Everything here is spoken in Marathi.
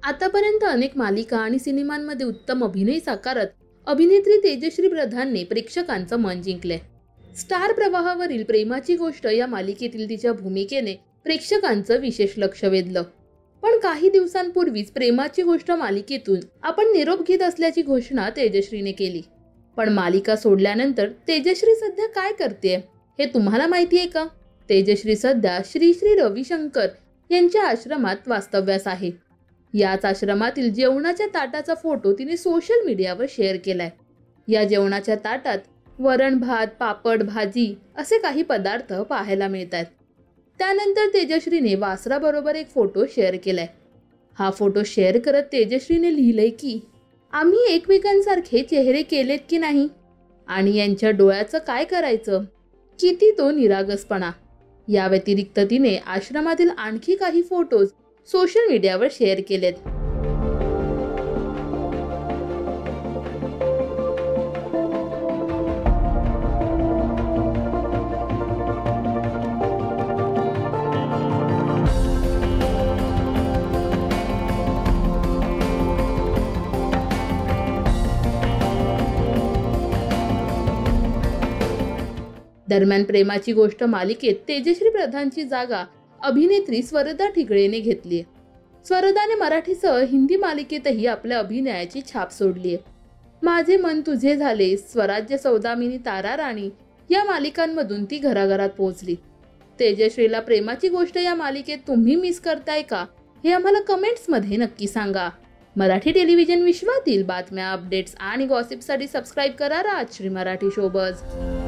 आतापर्यंत अनेक मालिका आणि सिनेमांमध्ये उत्तम अभिनय साकारत अभिनेत्री तेजश्री प्रधानने प्रेक्षकांचं मन जिंकलंय. स्टार प्रवाहावरील प्रेमाची गोष्ट या मालिकेतील तिच्या भूमिकेने प्रेक्षकांचं विशेष लक्ष वेधलं. पण काही दिवसांपूर्वीच प्रेमाची गोष्ट मालिकेतून आपण निरोप घेत असल्याची घोषणा तेजश्रीने केली. पण मालिका सोडल्यानंतर तेजश्री सध्या काय करते हे तुम्हाला माहिती आहे का? तेजश्री सध्या श्री श्री रविशंकर यांच्या आश्रमात वास्तव्यास आहे. याच आश्रमातील जेवणाच्या ताटाचा फोटो तिने सोशल मीडियावर शेअर केलाय. या जेवणाच्या ताटात वरण भात, पापड, भाजी असे काही पदार्थ पाहायला मिळतात. त्यानंतर तेजश्रीने वासराबरोबर एक फोटो शेअर केलाय. हा फोटो शेअर करत तेजश्रीने लिहिलंय की आम्ही एकमेकांसारखे चेहरे केलेत की नाही आणि यांच्या डोळ्याचं काय करायचं. किती तो निरागसपणा. या व्यतिरिक्त तिने आश्रमातील आणखी काही फोटोज सोशल मीडियावर शेअर केलेत. दरम्यान प्रेमाची गोष्ट मालिकेत तेजश्री प्रधानची जागा अभिनेत्री स्वरदा ठिगळेने घेतलीय. स्वरदाने मराठीसह हिंदी मालिकेतही आपल्या अभिनयाची छाप सोडलीय. माझे मन तुझे झाले, स्वराज्य सौदामिनी, तारा राणी या मालिकांमधून ती घराघरात पोहोचली. तेजश्रीला प्रेमाची गोष्ट या मालिकेत तुम्ही मिस करताय का हे आम्हाला कमेंट्समध्ये नक्की सांगा. मराठी टेलिव्हिजन विश्वातील बातम्या, अपडेट्स आणि गॉसिपसाठी सबस्क्राईब करा राजश्री मराठी शोबज.